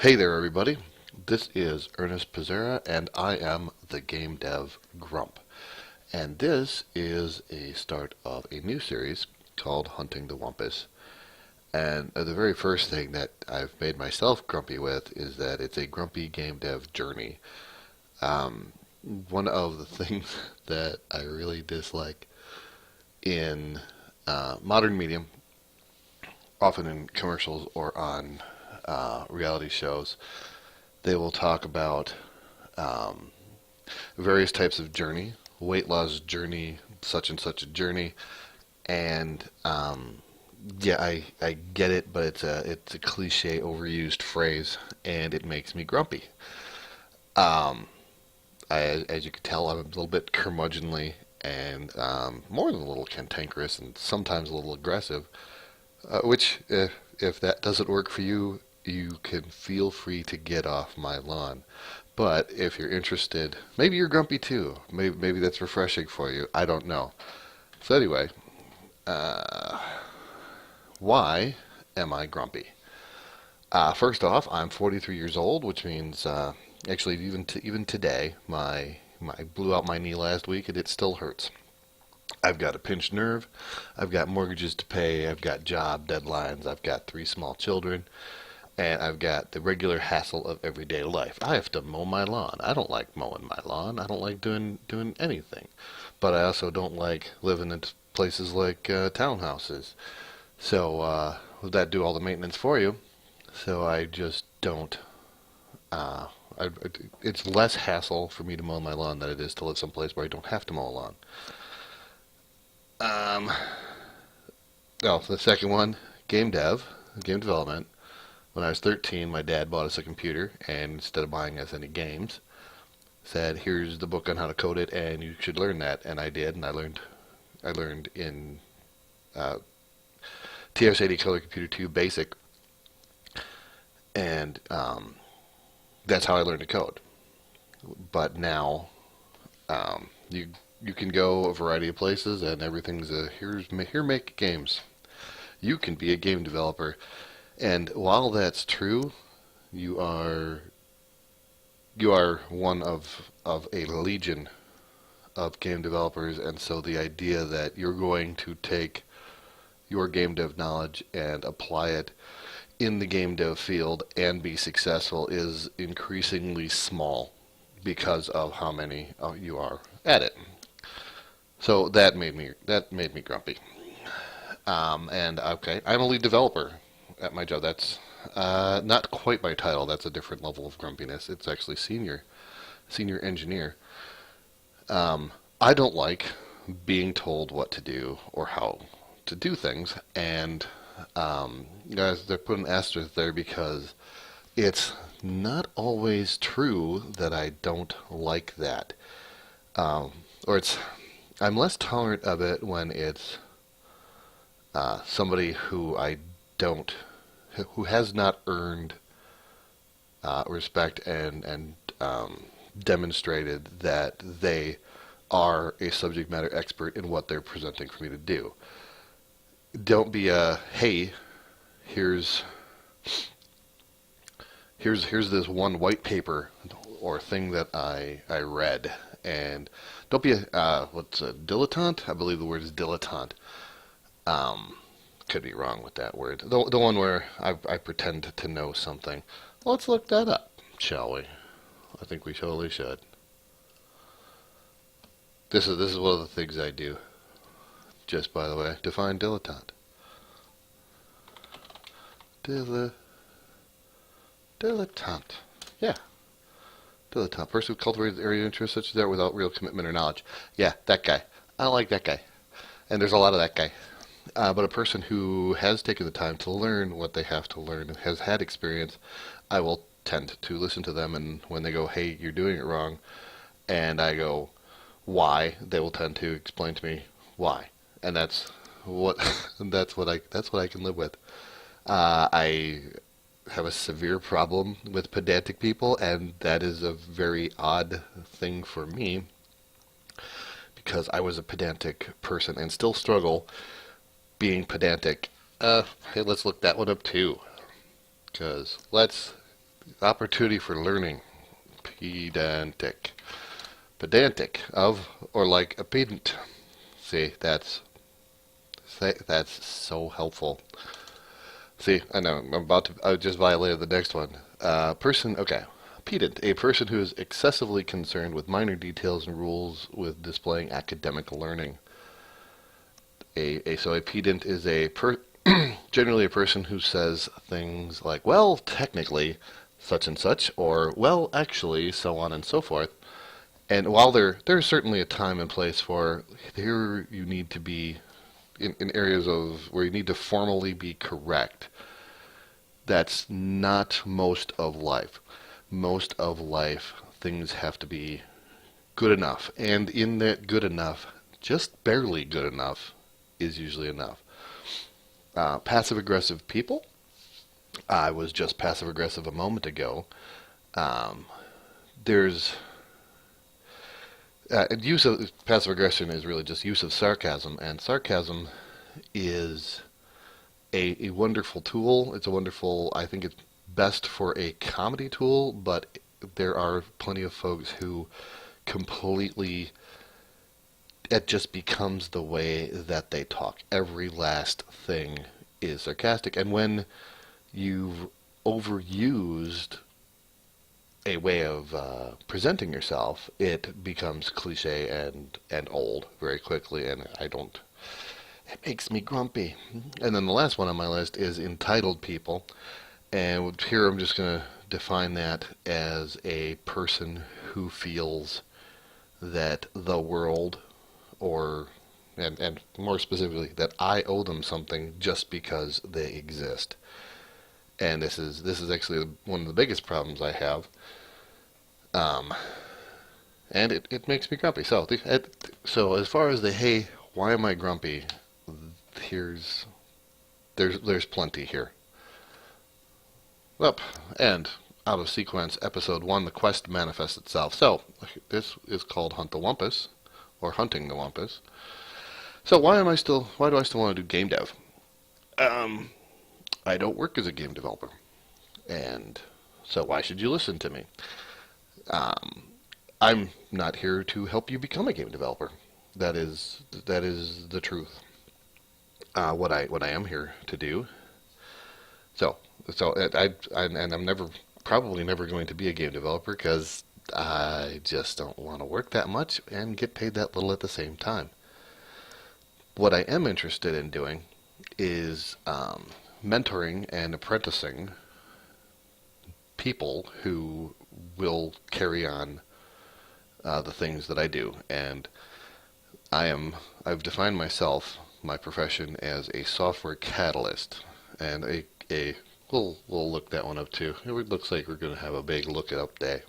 Hey there, everybody. This is Ernest Pizzera, and I am the GameDev Grump. And this is a start of a new series called Hunting the Wumpus. And the very first thing that I've made myself grumpy with is that it's a grumpy game dev journey. Um, One of the things that I really dislike in modern medium, often in commercials or on reality shows, they will talk about um, various types of journey, weight loss journey, such and such a journey, and yeah, I get it, but it's a cliche, overused phrase, and it makes me grumpy. Um, as you can tell, I'm a little bit curmudgeonly and more than a little cantankerous and sometimes a little aggressive. Which, if that doesn't work for you, you can feel free to get off my lawn. But if you're interested, maybe you're grumpy too. Maybe that's refreshing for you. I don't know. So anyway, uh, why am I grumpy? First off, I'm 43 years old, which means actually even today, I blew out my knee last week and it still hurts. I've got a pinched nerve. I've got mortgages to pay. I've got job deadlines. I've got three small children. And I've got the regular hassle of everyday life. I have to mow my lawn. I don't like mowing my lawn. I don't like doing anything. But I also don't like living in places like townhouses. So would that do all the maintenance for you? So I just don't. Uh, it's less hassle for me to mow my lawn than it is to live someplace where I don't have to mow a lawn. Um, oh, the second one, game development. When I was 13, my dad bought us a computer, and instead of buying us any games, said, "Here's the book on how to code it, and you should learn that." And I did, and I learned in uh, TS-80 Color Computer 2 Basic, and that's how I learned to code. But now, you can go a variety of places, and everything's here make games. You can be a game developer. And while that's true, you are you are one of a legion of game developers, and so the idea that you're going to take your game dev knowledge and apply it in the game dev field and be successful is increasingly small because of how many you are at it. So that made me grumpy. And okay, I'm a lead developer at my job. That's not quite my title. That's a different level of grumpiness. It's actually senior engineer. I don't like being told what to do or how to do things, and guys, they're putting an asterisk there because it's not always true that I don't like that. Um, or it's I'm less tolerant of it when it's somebody don't who has not earned respect and demonstrated that they are a subject matter expert in what they're presenting for me to do. Don't be a hey, here's here's this one white paper or thing that I read, and don't be a what's a dilettante? I believe the word is dilettante. Um, could be wrong with that word. The one where I pretend to know something. Let's look that up, shall we? I think we totally should. This is one of the things I do. Just by the way, define dilettante. Dile, dilettante. Yeah, dilettante. Person who cultivates area of interest such as that without real commitment or knowledge. Yeah, that guy. I don't like that guy. And there's a lot of that guy. But a person who has taken the time to learn what they have to learn and has had experience, I will tend to listen to them. And when they go, "Hey, you're doing it wrong," and I go, "Why?" they will tend to explain to me why, and what that's what I can live with. I have a severe problem with pedantic people, and that is a very odd thing for me because I was a pedantic person and still struggle being pedantic. Hey, let's look that one up too. Because Opportunity for learning. Pedantic. Pedantic of or like a pedant. See, that's so helpful. See, I know I just violated the next one. Okay. Pedant, a person who is excessively concerned with minor details and rules with displaying academic learning. So a pedant is generally a person who says things like, well, technically, such and such, or well, actually, so on and so forth. And while there's certainly a time and place for here you need to be in areas of where you need to formally be correct, that's not most of life. Most of life, things have to be good enough. And in that good enough, just barely good enough is usually enough. Passive-aggressive people. I was just passive-aggressive a moment ago. Um, there's use of passive aggression is really just use of sarcasm, and sarcasm is a wonderful tool. It's a wonderful, I think it's best for a comedy tool, but there are plenty of folks who completely, it just becomes the way that they talk. Every last thing is sarcastic, and when you've overused a way of presenting yourself, it becomes cliche and old very quickly, and it makes me grumpy. And then the last one on my list is entitled people, and here I'm just going to define that as a person who feels that the world, and more specifically, that I owe them something just because they exist. And this is actually one of the biggest problems I have. And it makes me grumpy. So as far as hey, why am I grumpy? There's plenty here. Up and out of sequence, episode 1, the quest manifests itself. So this is called Hunt the Wumpus, or Hunting the Wumpus. So why do I still want to do game dev? I don't work as a game developer, and so why should you listen to me? I'm not here to help you become a game developer. That is the truth. What I am here to do. I'm probably never going to be a game developer because I just don't want to work that much and get paid that little at the same time. What I am interested in doing is mentoring and apprenticing people who will carry on the things that I do. And I've defined my profession as a software catalyst, and we'll look that one up too. It looks like we're going to have a big look it up day.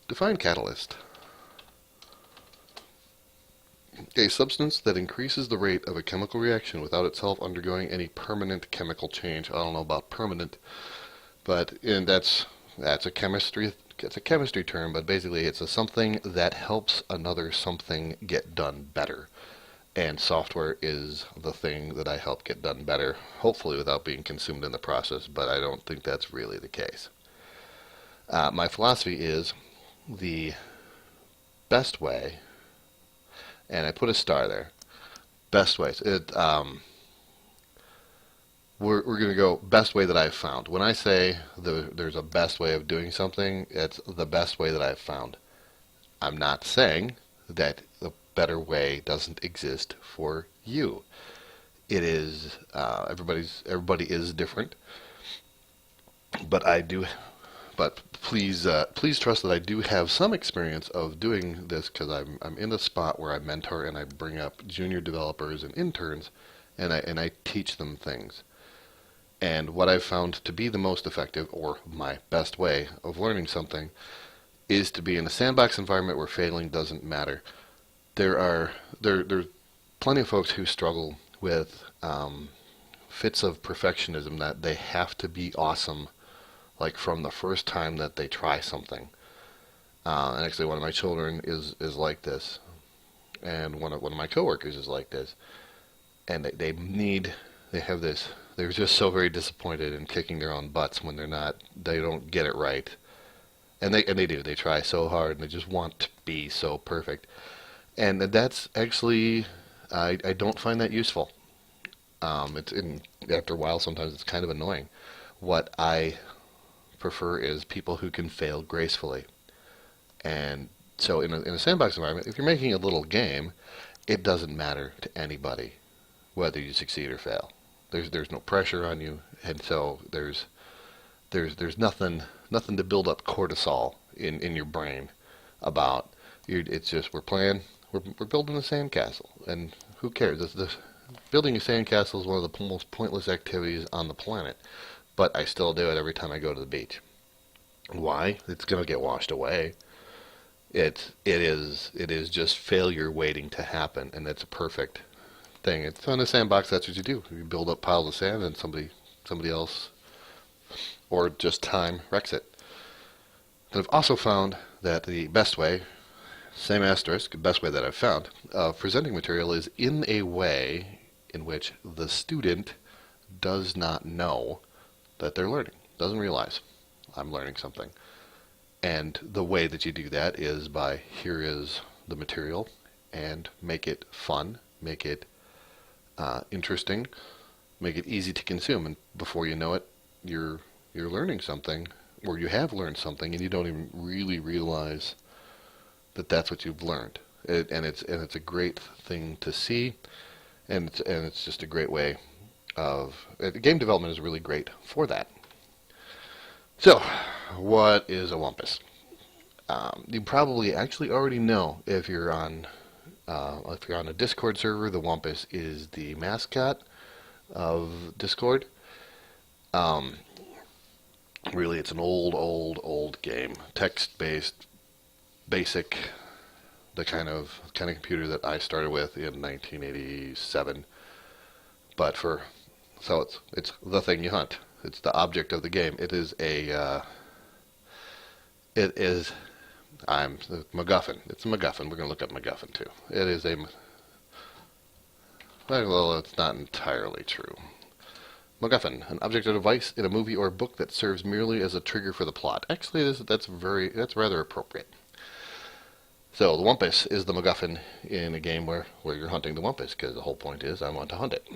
Define catalyst. A substance that increases the rate of a chemical reaction without itself undergoing any permanent chemical change. I don't know about permanent, and that's a chemistry. It's a chemistry term, but basically it's something that helps another something get done better. And software is the thing that I help get done better, hopefully without being consumed in the process, but I don't think that's really the case. My philosophy is the best way, and I put a star there, best ways. We're going to go best way that I've found. When I say there's a best way of doing something, it's the best way that I've found. I'm not saying that the better way doesn't exist for you. It is everybody is different, but please trust that I do have some experience of doing this, because I'm in a spot where I mentor and I bring up junior developers and interns, and I teach them things. And what I've found to be the most effective, or my best way of learning something, is to be in a sandbox environment where failing doesn't matter. There's plenty of folks who struggle with fits of perfectionism, that they have to be awesome, like from the first time that they try something. And actually, one of my children is like this, and one of my coworkers is like this, and they have this they're just so very disappointed and kicking their own butts when they don't get it right. And they do. They try so hard and they just want to be so perfect. And that's actually, I don't find that useful. After a while, sometimes it's kind of annoying. What I prefer is people who can fail gracefully. And so in a sandbox environment, if you're making a little game, it doesn't matter to anybody whether you succeed or fail. There's no pressure on you, and so there's nothing to build up cortisol in your brain about. It's just we're playing, we're building a sandcastle, and who cares? Building a sandcastle is one of the most pointless activities on the planet, but I still do it every time I go to the beach. Why? It's going to get washed away. It is just failure waiting to happen, and it's a perfect thing. It's on a sandbox. That's what you do. You build up piles of sand, and somebody else, or just time, wrecks it. And I've also found that the best way, same asterisk, best way that I've found of presenting material is in a way in which the student does not know that they're learning, doesn't realize I'm learning something. And the way that you do that is by, here is the material, and make it fun, make it interesting, make it easy to consume, and before you know it, you're learning something, or you have learned something, and you don't even really realize that that's what you've learned. It's a great thing to see, and it's just a great way of game development is really great for that. So, what is a Wumpus? You probably actually already know if you're on a Discord server. The Wumpus is the mascot of Discord. Really, it's an old game, text-based, basic, the kind of computer that I started with in 1987. So it's the thing you hunt. It's the object of the game. It is I'm the MacGuffin. It's a MacGuffin. We're going to look up MacGuffin too. It is well, it's not entirely true. MacGuffin, an object or device in a movie or book that serves merely as a trigger for the plot. Actually, that's rather appropriate. So the Wumpus is the MacGuffin in a game where you're hunting the Wumpus, because the whole point is I want to hunt it.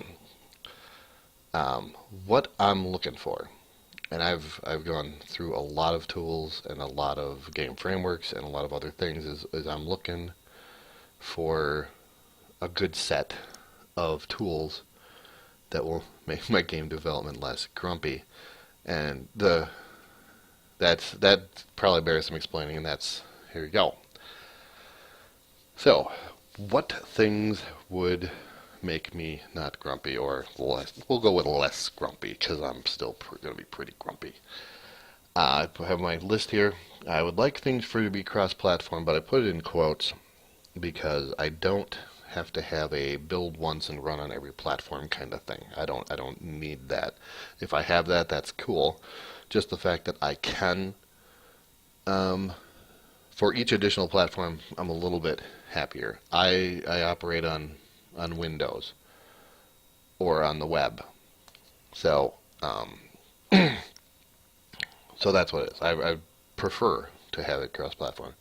What I'm looking for, and I've gone through a lot of tools and a lot of game frameworks and a lot of other things, is I'm looking for a good set of tools that will make my game development less grumpy. And that probably bears some explaining, and here you go. So, what things would make me not grumpy, or less? We'll go with less grumpy, because I'm still going to be pretty grumpy. I have my list here. I would like things for it to be cross-platform, but I put it in quotes because I don't have to have a build once and run on every platform kind of thing. I don't need that. If I have that, that's cool. Just the fact that I can, for each additional platform, I'm a little bit happier. I operate on Windows or on the web, so so that's what it is. I prefer to have it cross-platform.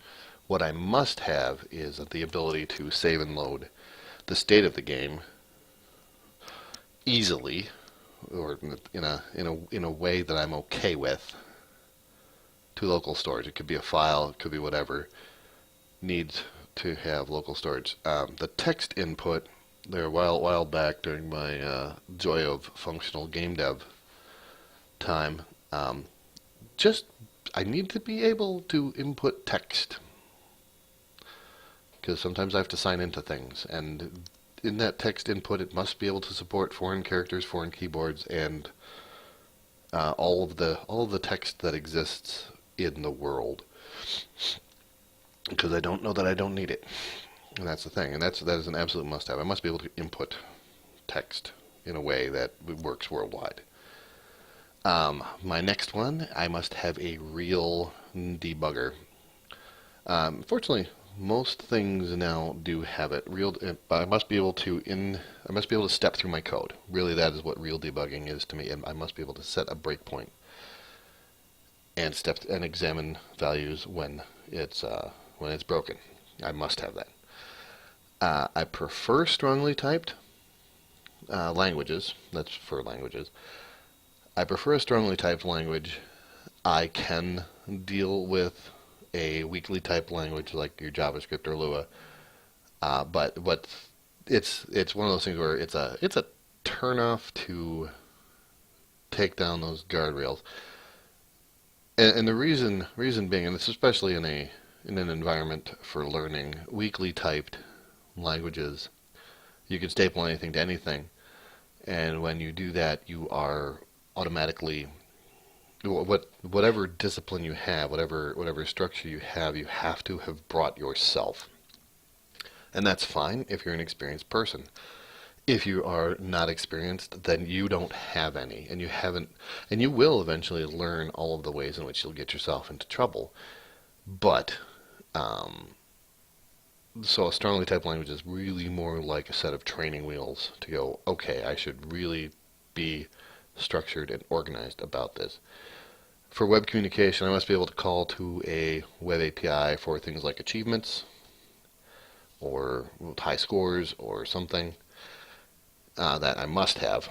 What I must have is the ability to save and load the state of the game easily, or in a way that I'm okay with, to local storage. It could be a file, it could be whatever. Needs to have local storage. The text input there a while back during my joy of functional GameDev time. I need to be able to input text, because sometimes I have to sign into things, and in that text input it must be able to support foreign characters, foreign keyboards, and all of the text that exists in the world, because I don't know that I don't need it, and that's the thing, and that is an absolute must-have. I must be able to input text in a way that works worldwide. My next one, I must have a real debugger. Fortunately, most things now do have it. I must be able to step through my code. Really, that is what real debugging is to me. And I must be able to set a breakpoint and step and examine values when it's broken. I must have that. I prefer strongly typed languages. That's for languages. I prefer a strongly typed language. I can deal with a weakly typed language like your JavaScript or Lua, but it's one of those things where it's a turnoff to take down those guardrails. And the reason being, and it's especially in an environment for learning weakly typed languages, you can staple anything to anything, and when you do that, you are automatically whatever discipline you have, whatever structure you have to have brought yourself. And that's fine if you're an experienced person. If you are not experienced, then you don't have any, and you will eventually learn all of the ways in which you'll get yourself into trouble. But so a strongly typed language is really more like a set of training wheels to go, okay, I should really be structured and organized about this. For web communication, I must be able to call to a web API for things like achievements or high scores or something that I must have.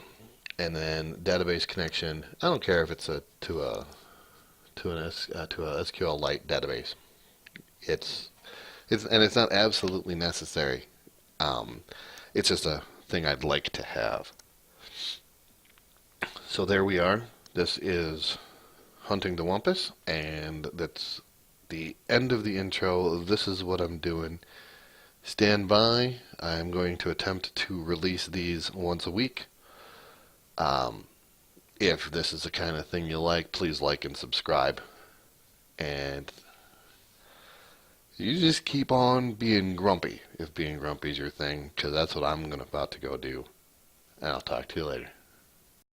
And then database connection, I don't care if it's to a SQLite database. It's not absolutely necessary. It's just a thing I'd like to have. So there we are. This is Hunting the Wumpus, and that's the end of the intro. This is what I'm doing. Stand by. I'm going to attempt to release these once a week. If this is the kind of thing you like, please like and subscribe. And you just keep on being grumpy, if being grumpy is your thing, because that's what I'm about to go do. And I'll talk to you later.